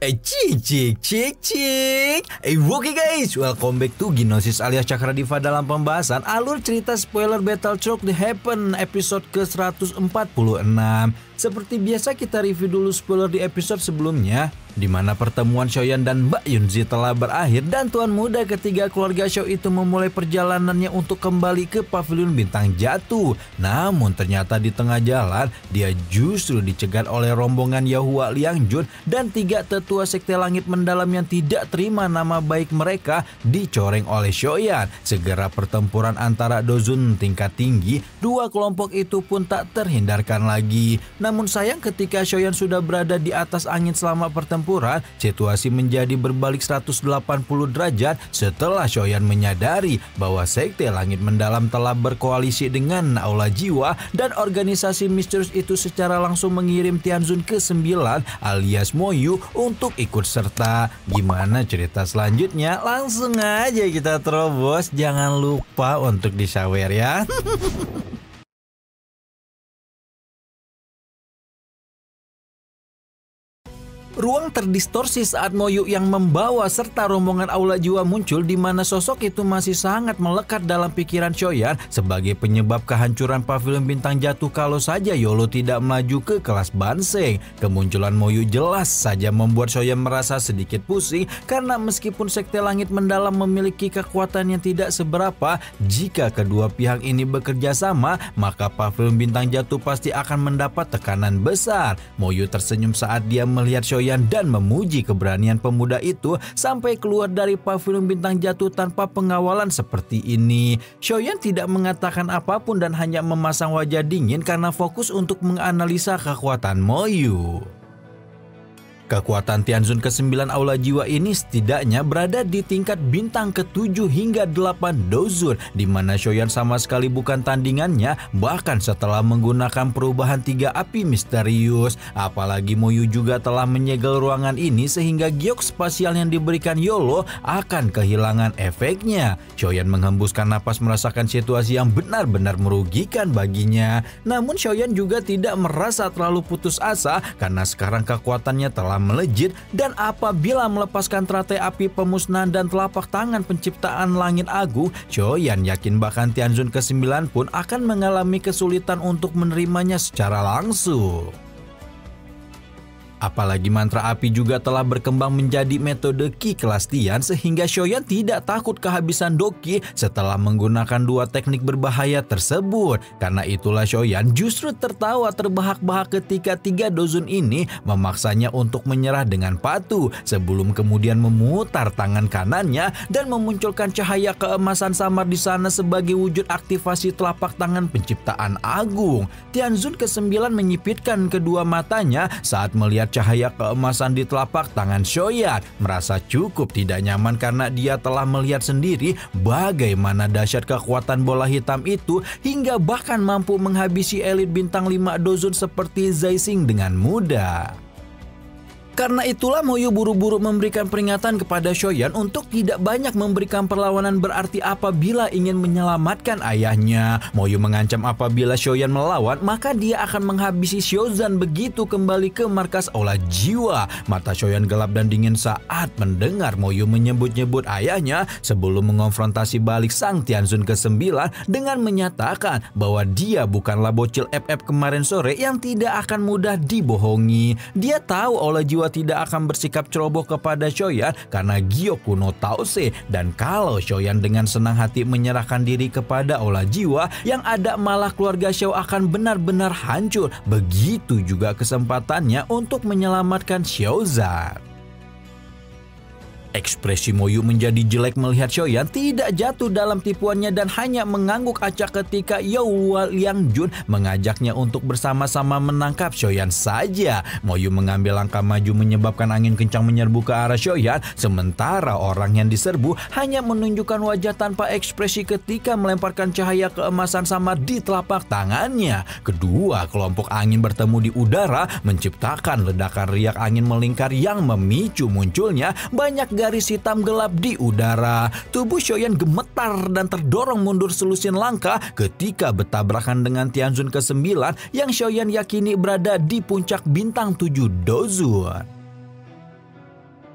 Cik. Oke guys, welcome back to Gnosis alias Cakra Diva dalam pembahasan alur cerita spoiler Battlefield The Happen episode ke-146. Seperti biasa kita review dulu spoiler di episode sebelumnya, di mana pertemuan Xiaoyan dan Mbak Yunzi telah berakhir dan tuan muda ketiga keluarga Xiao itu memulai perjalanannya untuk kembali ke pavilion bintang jatuh. Namun ternyata di tengah jalan dia justru dicegat oleh rombongan Yahua Liangjun dan tiga tetua sekte langit mendalam yang tidak terima nama baik mereka dicoreng oleh Xiaoyan. Segera pertempuran antara Dozun tingkat tinggi, dua kelompok itu pun tak terhindarkan lagi. Namun sayang ketika Xiaoyan sudah berada di atas angin selama pertempuran, situasi menjadi berbalik 180 derajat setelah Xiaoyan menyadari bahwa sekte langit mendalam telah berkoalisi dengan Aula Jiwa dan organisasi misterius itu secara langsung mengirim Tianzun ke-9 alias Moyu untuk ikut serta. Gimana cerita selanjutnya? Langsung aja kita terobos. Jangan lupa untuk di-share ya. Ruang terdistorsi saat Moyu yang membawa serta rombongan Aula Jiwa muncul, di mana sosok itu masih sangat melekat dalam pikiran Xiaoyan sebagai penyebab kehancuran pavilion bintang jatuh kalau saja Yolo tidak melaju ke kelas Banseng. Kemunculan Moyu jelas saja membuat Xiaoyan merasa sedikit pusing karena meskipun sekte langit mendalam memiliki kekuatan yang tidak seberapa, jika kedua pihak ini bekerja sama maka pavilion bintang jatuh pasti akan mendapat tekanan besar. Moyu tersenyum saat dia melihat Xiaoyan dan memuji keberanian pemuda itu sampai keluar dari pavilion bintang jatuh tanpa pengawalan seperti ini. Xiaoyan tidak mengatakan apapun dan hanya memasang wajah dingin karena fokus untuk menganalisa kekuatan Moyu. Kekuatan Tianzun ke-9 Aula Jiwa ini setidaknya berada di tingkat bintang ke-7 hingga 8 Dozun, di mana Xiaoyan sama sekali bukan tandingannya bahkan setelah menggunakan perubahan 3 api misterius. Apalagi Moyu juga telah menyegel ruangan ini sehingga giok spasial yang diberikan Yolo akan kehilangan efeknya. Xiaoyan menghembuskan napas merasakan situasi yang benar-benar merugikan baginya. Namun Xiaoyan juga tidak merasa terlalu putus asa karena sekarang kekuatannya telah melejit, dan apabila melepaskan teratai api pemusnahan dan telapak tangan penciptaan langit agung, Xiaoyan yakin bahkan Tianzun ke-9 pun akan mengalami kesulitan untuk menerimanya secara langsung. Apalagi mantra api juga telah berkembang menjadi metode Ki kelas Tian sehingga Xiaoyan tidak takut kehabisan doki setelah menggunakan dua teknik berbahaya tersebut. Karena itulah Xiaoyan justru tertawa terbahak-bahak ketika tiga Dozun ini memaksanya untuk menyerah dengan patuh sebelum kemudian memutar tangan kanannya dan memunculkan cahaya keemasan samar di sana sebagai wujud aktivasi telapak tangan penciptaan agung. Tianzun ke-9 menyipitkan kedua matanya saat melihat cahaya keemasan di telapak tangan Xiaoyan, merasa cukup tidak nyaman karena dia telah melihat sendiri bagaimana dahsyat kekuatan bola hitam itu hingga bahkan mampu menghabisi elit bintang 5 Dozun seperti Zai Xing dengan mudah. Karena itulah Moyu buru-buru memberikan peringatan kepada Xiaoyan untuk tidak banyak memberikan perlawanan berarti apabila ingin menyelamatkan ayahnya. Moyu mengancam apabila Xiaoyan melawan maka dia akan menghabisi Xiaozan begitu kembali ke markas Aula Jiwa. Mata Xiaoyan gelap dan dingin saat mendengar Moyu menyebut-nyebut ayahnya sebelum mengonfrontasi balik sang Tianzun ke-9 dengan menyatakan bahwa dia bukanlah bocil FF kemarin sore yang tidak akan mudah dibohongi. Dia tahu Aula Jiwa tidak akan bersikap ceroboh kepada Xiaoyan karena giok kuno Tause, dan kalau Xiaoyan dengan senang hati menyerahkan diri kepada Aula Jiwa, yang ada malah keluarga Xiao akan benar-benar hancur. Begitu juga kesempatannya untuk menyelamatkan Xiaozan. Ekspresi Moyu menjadi jelek melihat Xiaoyan tidak jatuh dalam tipuannya dan hanya mengangguk acak ketika Yahua Liangjun mengajaknya untuk bersama-sama menangkap Xiaoyan saja. Moyu mengambil langkah maju menyebabkan angin kencang menyerbu ke arah Xiaoyan, sementara orang yang diserbu hanya menunjukkan wajah tanpa ekspresi ketika melemparkan cahaya keemasan samar di telapak tangannya. Kedua kelompok angin bertemu di udara menciptakan ledakan riak angin melingkar yang memicu munculnya banyak garis hitam gelap di udara. Tubuh Xiaoyan gemetar dan terdorong mundur selusin langkah ketika bertabrakan dengan Tianzun ke-9 yang Xiaoyan yakini berada di puncak bintang 7 Dozun.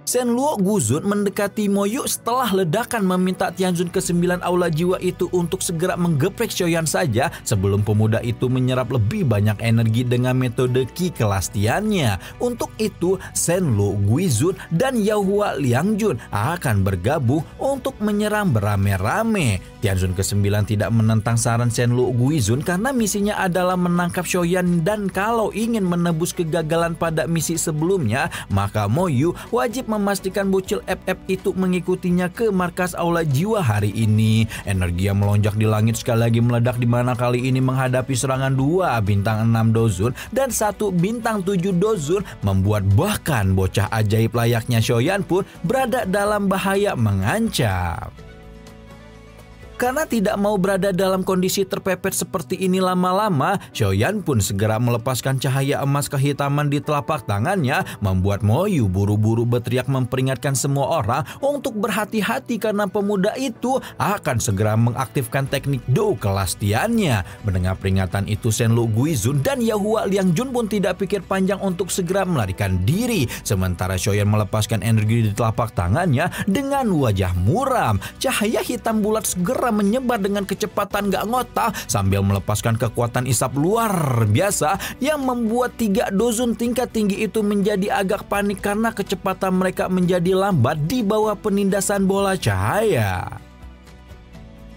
Shenluo Guzun mendekati Moyu setelah ledakan meminta Tianzun ke-9 Aula Jiwa itu untuk segera menggeprek Xiaoyan saja sebelum pemuda itu menyerap lebih banyak energi dengan metode Qi kelas Tiannya. Untuk itu, Shenluo Guizun dan Yaohua Liangjun akan bergabung untuk menyerang beramai-ramai. Tianzun ke-9 tidak menentang saran Shenluo Guizun karena misinya adalah menangkap Xiaoyan, dan kalau ingin menebus kegagalan pada misi sebelumnya, maka Moyu wajib memastikan bocil FF itu mengikutinya ke markas Aula Jiwa hari ini. Energi yang melonjak di langit sekali lagi meledak, di mana kali ini menghadapi serangan 2 bintang 6 Dozun dan 1 bintang 7 Dozun, membuat bahkan bocah ajaib layaknya Xiaoyan pun berada dalam bahaya mengancam. Karena tidak mau berada dalam kondisi terpepet seperti ini lama-lama, Xiaoyan pun segera melepaskan cahaya emas kehitaman di telapak tangannya, membuat Moyu buru-buru berteriak memperingatkan semua orang untuk berhati-hati karena pemuda itu akan segera mengaktifkan teknik Dou kelas Tiannya. Mendengar peringatan itu, Shenluo Guizun dan Yaohua Liangjun pun tidak pikir panjang untuk segera melarikan diri. Sementara Xiaoyan melepaskan energi di telapak tangannya dengan wajah muram. Cahaya hitam bulat segera menyebar dengan kecepatan gak ngotak sambil melepaskan kekuatan isap luar biasa yang membuat 3 Dozun tingkat tinggi itu menjadi agak panik karena kecepatan mereka menjadi lambat di bawah penindasan bola cahaya.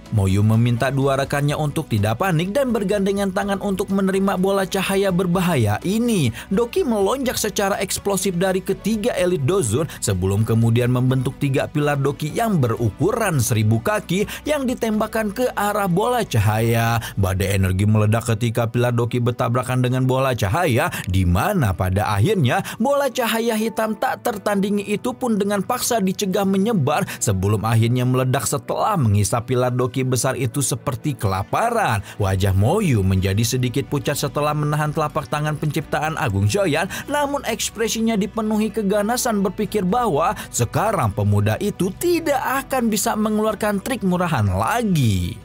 Moyu meminta 2 rekannya untuk tidak panik dan bergandengan tangan untuk menerima bola cahaya berbahaya ini. Doki melonjak secara eksplosif dari ketiga elit Dozun sebelum kemudian membentuk 3 pilar Doki yang berukuran 1000 kaki yang ditembakkan ke arah bola cahaya. Badai energi meledak ketika pilar Doki bertabrakan dengan bola cahaya, di mana pada akhirnya bola cahaya hitam tak tertandingi itu pun dengan paksa dicegah menyebar sebelum akhirnya meledak setelah menghisap pilar Doki besar itu seperti kelaparan. Wajah Moyu menjadi sedikit pucat setelah menahan telapak tangan penciptaan agung Xiaoyan, namun ekspresinya dipenuhi keganasan berpikir bahwa sekarang pemuda itu tidak akan bisa mengeluarkan trik murahan lagi.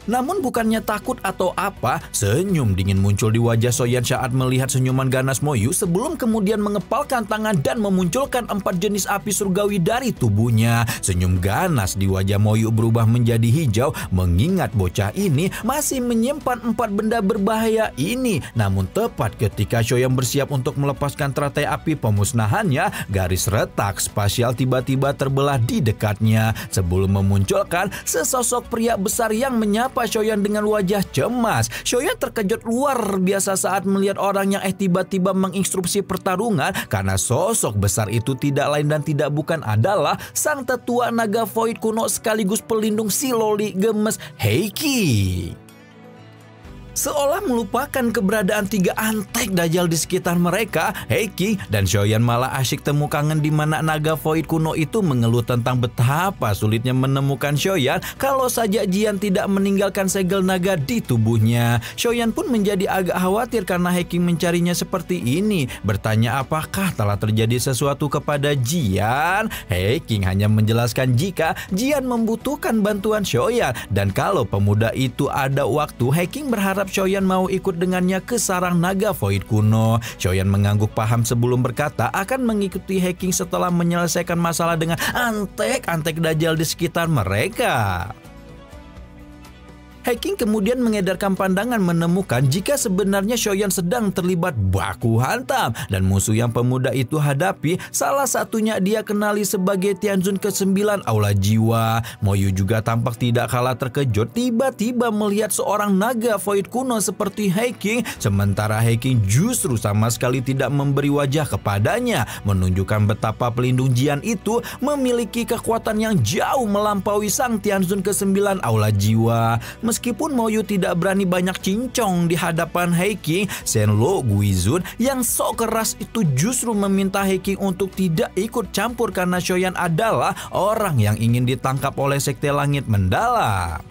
Namun bukannya takut atau apa, senyum dingin muncul di wajah Xiaoyan saat melihat senyuman ganas Moyu sebelum kemudian mengepalkan tangan dan memunculkan 4 jenis api surgawi dari tubuhnya. Senyum ganas di wajah Moyu berubah menjadi hijau, mengingat bocah ini masih menyimpan 4 benda berbahaya ini. Namun tepat ketika Xiaoyan bersiap untuk melepaskan teratai api pemusnahannya, garis retak spasial tiba-tiba terbelah di dekatnya sebelum memunculkan sesosok pria besar yang menyapa Xiaoyan dengan wajah cemas. Xiaoyan terkejut luar biasa saat melihat orang yang tiba-tiba menginstruksi pertarungan karena sosok besar itu tidak lain dan tidak bukan adalah sang tetua naga void kuno sekaligus pelindung si loli gemes Heiki. Seolah melupakan keberadaan 3 antek dajjal di sekitar mereka, Heiki dan Xiaoyan malah asyik temu kangen di mana naga void kuno itu mengeluh tentang betapa sulitnya menemukan Xiaoyan kalau saja Jian tidak meninggalkan segel naga di tubuhnya. Xiaoyan pun menjadi agak khawatir karena Heiki mencarinya seperti ini, bertanya apakah telah terjadi sesuatu kepada Jian. Heiki hanya menjelaskan jika Jian membutuhkan bantuan Xiaoyan dan kalau pemuda itu ada waktu, Heiki berharap Xiaoyan mau ikut dengannya ke sarang naga void kuno. Xiaoyan mengangguk paham sebelum berkata akan mengikuti Heiki setelah menyelesaikan masalah dengan antek-antek dajjal di sekitar mereka. Heiki kemudian mengedarkan pandangan menemukan jika sebenarnya Xiaoyan sedang terlibat baku hantam dan musuh yang pemuda itu hadapi salah satunya dia kenali sebagai Tianzun ke-9 Aula Jiwa. Moyu juga tampak tidak kalah terkejut tiba-tiba melihat seorang naga void kuno seperti Heiki, sementara Heiki justru sama sekali tidak memberi wajah kepadanya, menunjukkan betapa pelindung Jian itu memiliki kekuatan yang jauh melampaui sang Tianzun ke-9 Aula Jiwa. Meskipun Moyu tidak berani banyak cincong di hadapan Heiki, Shenluo Guizun yang sok keras itu justru meminta Heiki untuk tidak ikut campur karena Xiaoyan adalah orang yang ingin ditangkap oleh Sekte Langit Mendalam.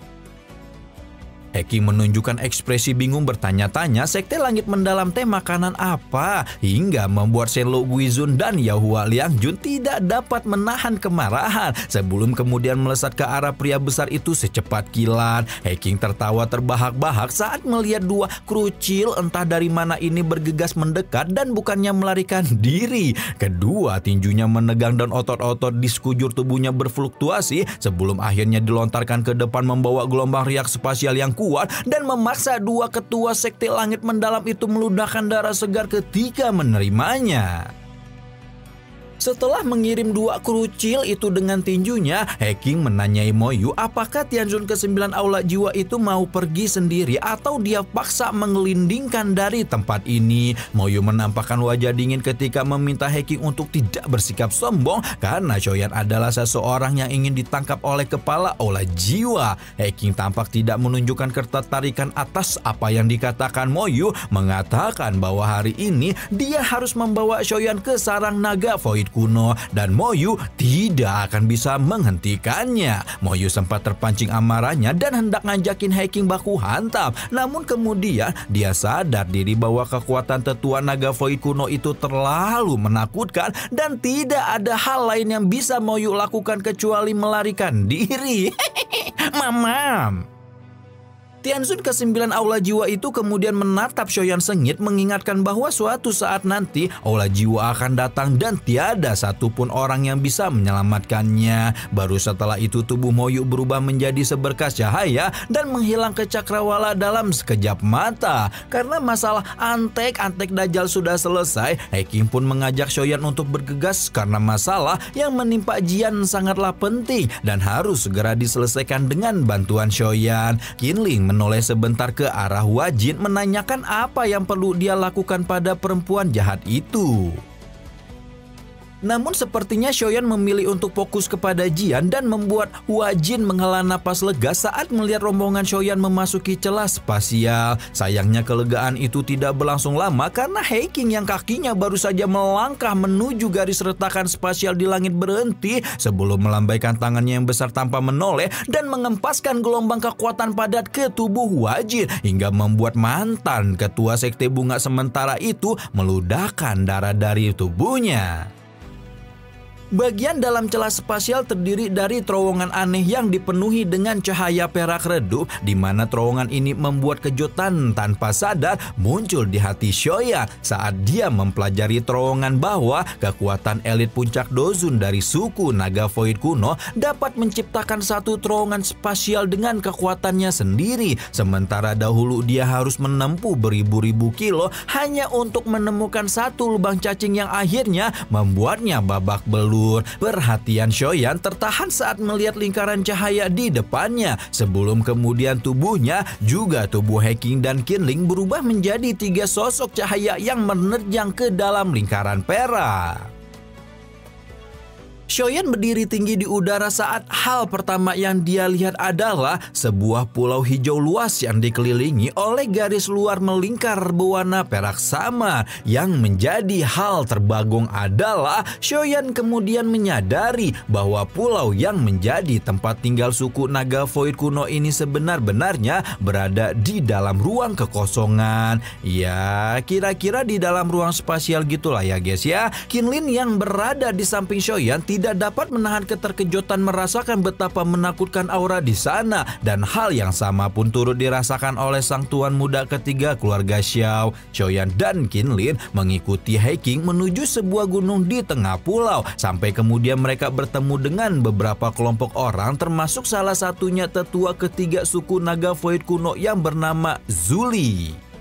Heking menunjukkan ekspresi bingung bertanya-tanya sekte langit mendalam teh makanan apa, hingga membuat Shenlong Guizun dan Yahua Liangjun tidak dapat menahan kemarahan sebelum kemudian melesat ke arah pria besar itu secepat kilat. Heking tertawa terbahak-bahak saat melihat dua krucil entah dari mana ini bergegas mendekat dan bukannya melarikan diri. Kedua tinjunya menegang dan otot-otot di sekujur tubuhnya berfluktuasi sebelum akhirnya dilontarkan ke depan membawa gelombang riak spasial yang kuat dan memaksa dua ketua sekte langit mendalam itu meludahkan darah segar ketika menerimanya. Setelah mengirim dua krucil itu dengan tinjunya, Heking menanyai Moyu apakah Tianzun ke-9 Aula Jiwa itu mau pergi sendiri atau dia paksa mengelindingkan dari tempat ini. Moyu menampakkan wajah dingin ketika meminta Heking untuk tidak bersikap sombong karena Shoyan adalah seseorang yang ingin ditangkap oleh kepala Aula Jiwa. Heking tampak tidak menunjukkan ketertarikan atas apa yang dikatakan Moyu, mengatakan bahwa hari ini dia harus membawa Shoyan ke sarang naga Void kuno dan Moyu tidak akan bisa menghentikannya. Moyu sempat terpancing amarahnya dan hendak ngajakin Heking baku hantam, namun kemudian dia sadar diri bahwa kekuatan tetua naga Void kuno itu terlalu menakutkan dan tidak ada hal lain yang bisa Moyu lakukan kecuali melarikan diri. Mamam. Tianzun ke-9 Aula Jiwa itu kemudian menatap Shoyan sengit, mengingatkan bahwa suatu saat nanti Aula Jiwa akan datang dan tiada satupun orang yang bisa menyelamatkannya. Baru setelah itu tubuh Moyu berubah menjadi seberkas cahaya dan menghilang ke cakrawala dalam sekejap mata. Karena masalah antek-antek Dajjal sudah selesai, Heking pun mengajak Shoyan untuk bergegas karena masalah yang menimpa Jian sangatlah penting dan harus segera diselesaikan dengan bantuan Shoyan. Qinling menoleh sebentar ke arah Hua Jin menanyakan apa yang perlu dia lakukan pada perempuan jahat itu. Namun sepertinya Shoyan memilih untuk fokus kepada Jian dan membuat Hua Jin menghela napas lega saat melihat rombongan Shoyan memasuki celah spasial. Sayangnya kelegaan itu tidak berlangsung lama karena Heking yang kakinya baru saja melangkah menuju garis retakan spasial di langit berhenti sebelum melambaikan tangannya yang besar tanpa menoleh dan mengempaskan gelombang kekuatan padat ke tubuh Hua Jin hingga membuat mantan ketua sekte bunga sementara itu meludahkan darah dari tubuhnya. Bagian dalam celah spasial terdiri dari terowongan aneh yang dipenuhi dengan cahaya perak redup, di mana terowongan ini membuat kejutan tanpa sadar muncul di hati Shoyan saat dia mempelajari terowongan bahwa kekuatan elit puncak Dozun dari suku naga Void kuno dapat menciptakan satu terowongan spasial dengan kekuatannya sendiri, sementara dahulu dia harus menempuh beribu-ribu kilo hanya untuk menemukan satu lubang cacing yang akhirnya membuatnya babak belur. Perhatian Shoyan tertahan saat melihat lingkaran cahaya di depannya sebelum kemudian tubuhnya, juga tubuh Heking dan Qinling berubah menjadi tiga sosok cahaya yang menerjang ke dalam lingkaran perak. Shoyan berdiri tinggi di udara saat hal pertama yang dia lihat adalah sebuah pulau hijau luas yang dikelilingi oleh garis luar melingkar berwarna perak sama. Yang menjadi hal terbagong adalah Shoyan kemudian menyadari bahwa pulau yang menjadi tempat tinggal suku naga Void kuno ini sebenar-benarnya berada di dalam ruang kekosongan. Ya, kira-kira di dalam ruang spasial gitulah ya guys ya. Qinling yang berada di samping Shoyan tidak dapat menahan keterkejutan merasakan betapa menakutkan aura di sana, dan hal yang sama pun turut dirasakan oleh sang tuan muda ketiga keluarga Xiao. Shoyan dan Qinling mengikuti Heking menuju sebuah gunung di tengah pulau sampai kemudian mereka bertemu dengan beberapa kelompok orang, termasuk salah satunya tetua ketiga suku naga Void kuno yang bernama Zuli.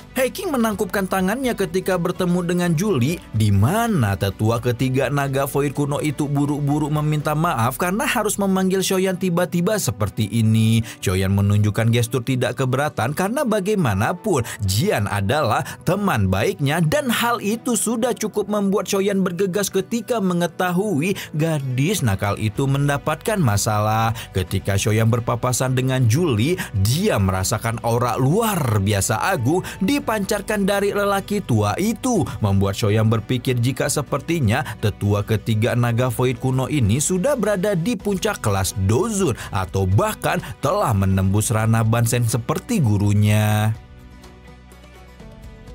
Heking menangkupkan tangannya ketika bertemu dengan Juli, di mana tetua ketiga naga Void kuno itu buru-buru meminta maaf karena harus memanggil Shoyan tiba-tiba seperti ini. Shoyan menunjukkan gestur tidak keberatan karena bagaimanapun Jian adalah teman baiknya dan hal itu sudah cukup membuat Shoyan bergegas ketika mengetahui gadis nakal itu mendapatkan masalah. Ketika Shoyan berpapasan dengan Juli, dia merasakan aura luar biasa agung di dipancarkan dari lelaki tua itu, membuat Shoyan berpikir jika sepertinya tetua ketiga naga void kuno ini sudah berada di puncak kelas Dozun atau bahkan telah menembus ranah Bansen seperti gurunya.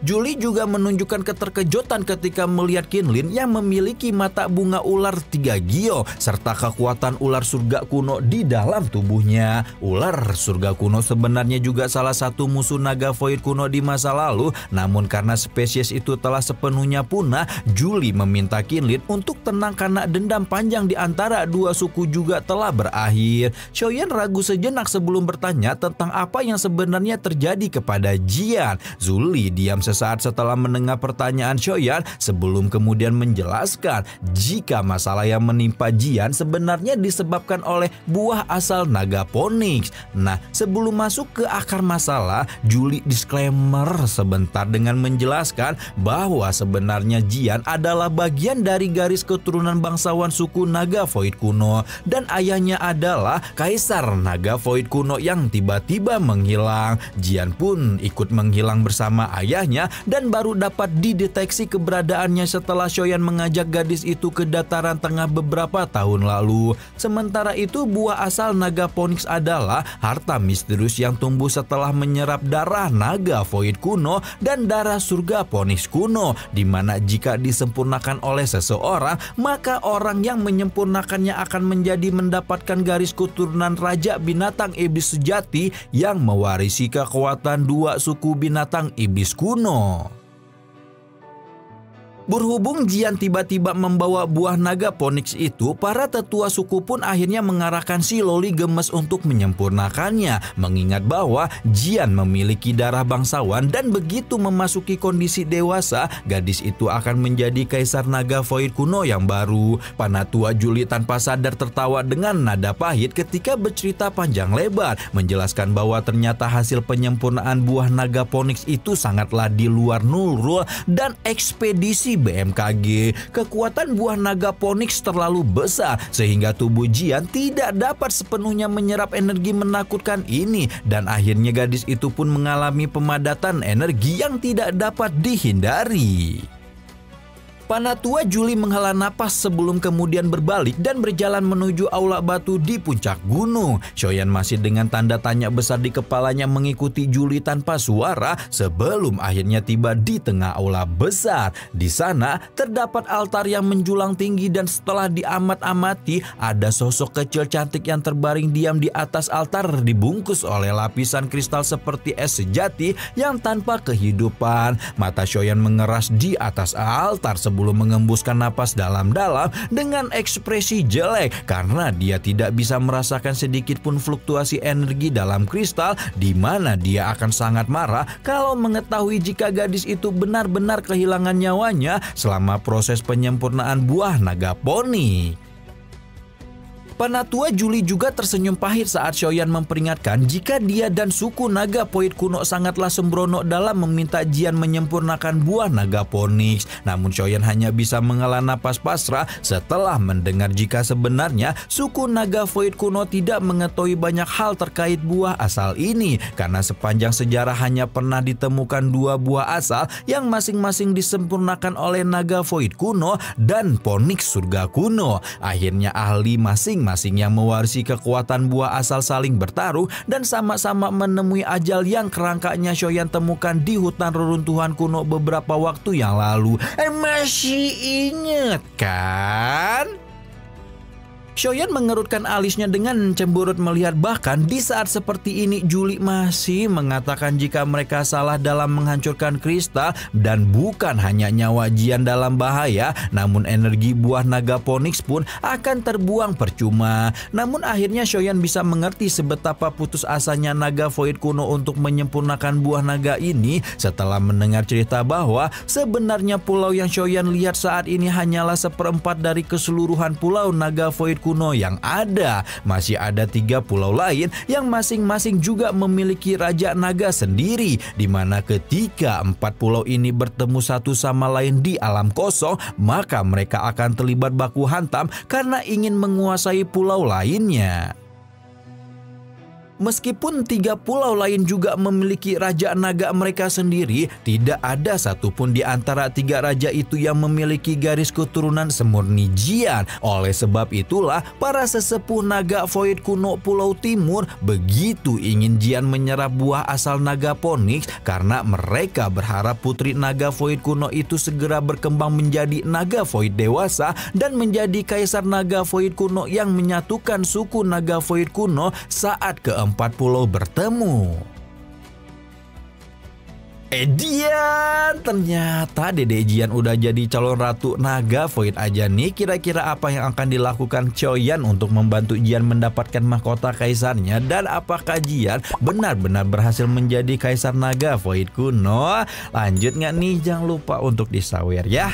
Julie juga menunjukkan keterkejutan ketika melihat Kinlin yang memiliki mata bunga ular 3 gio serta kekuatan ular surga kuno di dalam tubuhnya. Ular surga kuno sebenarnya juga salah satu musuh naga void kuno di masa lalu, namun karena spesies itu telah sepenuhnya punah, Julie meminta Kinlin untuk tenang karena dendam panjang di antara dua suku juga telah berakhir. Shoyan ragu sejenak sebelum bertanya tentang apa yang sebenarnya terjadi kepada Jian. Julie diam sesaat setelah mendengar pertanyaan Shoyan sebelum kemudian menjelaskan jika masalah yang menimpa Jian sebenarnya disebabkan oleh buah asal naga Phoenix. Nah, sebelum masuk ke akar masalah, Julie disclaimer sebentar dengan menjelaskan bahwa sebenarnya Jian adalah bagian dari garis keturunan bangsawan suku naga void kuno dan ayahnya adalah kaisar naga void kuno yang tiba-tiba menghilang. Jian pun ikut menghilang bersama ayahnya dan baru dapat dideteksi keberadaannya setelah Shoyan mengajak gadis itu ke dataran tengah beberapa tahun lalu. Sementara itu, buah asal naga Phoenix adalah harta misterius yang tumbuh setelah menyerap darah naga void kuno dan darah surga Phoenix kuno, di mana jika disempurnakan oleh seseorang, maka orang yang menyempurnakannya akan menjadi mendapatkan garis keturunan raja binatang iblis sejati yang mewarisi kekuatan dua suku binatang iblis kuno. Berhubung Jian tiba-tiba membawa buah naga Phoenix itu, para tetua suku pun akhirnya mengarahkan si Loli gemes untuk menyempurnakannya, mengingat bahwa Jian memiliki darah bangsawan dan begitu memasuki kondisi dewasa, gadis itu akan menjadi kaisar naga void kuno yang baru. Panatua Julie tanpa sadar tertawa dengan nada pahit ketika bercerita panjang lebar, menjelaskan bahwa ternyata hasil penyempurnaan buah naga Phoenix itu sangatlah di luar nurul dan ekspedisi BMKG. Kekuatan buah naga Phoenix terlalu besar sehingga tubuh Jian tidak dapat sepenuhnya menyerap energi menakutkan ini dan akhirnya gadis itu pun mengalami pemadatan energi yang tidak dapat dihindari. Panatua Julie menghela napas sebelum kemudian berbalik dan berjalan menuju aula batu di puncak gunung. Shoyan masih dengan tanda tanya besar di kepalanya mengikuti Julie tanpa suara sebelum akhirnya tiba di tengah aula besar. Di sana terdapat altar yang menjulang tinggi dan setelah diamat-amati ada sosok kecil cantik yang terbaring diam di atas altar dibungkus oleh lapisan kristal seperti es sejati yang tanpa kehidupan. Mata Shoyan mengeras di atas altar sebelum mengembuskan napas dalam-dalam dengan ekspresi jelek karena dia tidak bisa merasakan sedikit pun fluktuasi energi dalam kristal, di mana dia akan sangat marah kalau mengetahui jika gadis itu benar-benar kehilangan nyawanya selama proses penyempurnaan buah naga Phoenix. Panatua Julie juga tersenyum pahit saat Shoyan memperingatkan jika dia dan suku naga void kuno sangatlah sembrono dalam meminta Jian menyempurnakan buah naga Phoenix. Namun Shoyan hanya bisa menghela napas pasrah setelah mendengar jika sebenarnya suku naga void kuno tidak mengetahui banyak hal terkait buah asal ini karena sepanjang sejarah hanya pernah ditemukan dua buah asal yang masing-masing disempurnakan oleh naga void kuno dan Phoenix surga kuno. Akhirnya ahli masing-masing yang mewarisi kekuatan buah asal saling bertaruh dan sama-sama menemui ajal yang kerangkanya Shoyan temukan di hutan reruntuhan kuno beberapa waktu yang lalu. Masih ingat kan? Shoyan mengerutkan alisnya dengan cemberut melihat bahkan di saat seperti ini Julie masih mengatakan jika mereka salah dalam menghancurkan kristal dan bukan hanya nyawa Jian dalam bahaya, namun energi buah naga Phoenix pun akan terbuang percuma. Namun akhirnya Shoyan bisa mengerti sebetapa putus asanya naga void kuno untuk menyempurnakan buah naga ini setelah mendengar cerita bahwa sebenarnya pulau yang Shoyan lihat saat ini hanyalah seperempat dari keseluruhan pulau naga void kuno yang ada. Masih ada 3 pulau lain yang masing-masing juga memiliki raja naga sendiri, di mana ketika 4 pulau ini bertemu satu sama lain di alam kosong, maka mereka akan terlibat baku hantam karena ingin menguasai pulau lainnya. Meskipun 3 pulau lain juga memiliki raja naga mereka sendiri, tidak ada satupun di antara 3 raja itu yang memiliki garis keturunan semurni Jian. Oleh sebab itulah, para sesepuh naga void kuno Pulau Timur begitu ingin Jian menyerap buah asal naga Phoenix karena mereka berharap putri naga void kuno itu segera berkembang menjadi naga void dewasa dan menjadi kaisar naga void kuno yang menyatukan suku naga void kuno saat keempat pulau bertemu. Jian, ternyata Dede Jian udah jadi calon ratu naga void aja nih. Kira-kira apa yang akan dilakukan Choyan untuk membantu Jian mendapatkan mahkota kaisarnya, dan apakah Jian benar-benar berhasil menjadi kaisar naga void kuno? Lanjut nggak nih? Jangan lupa untuk disawer ya.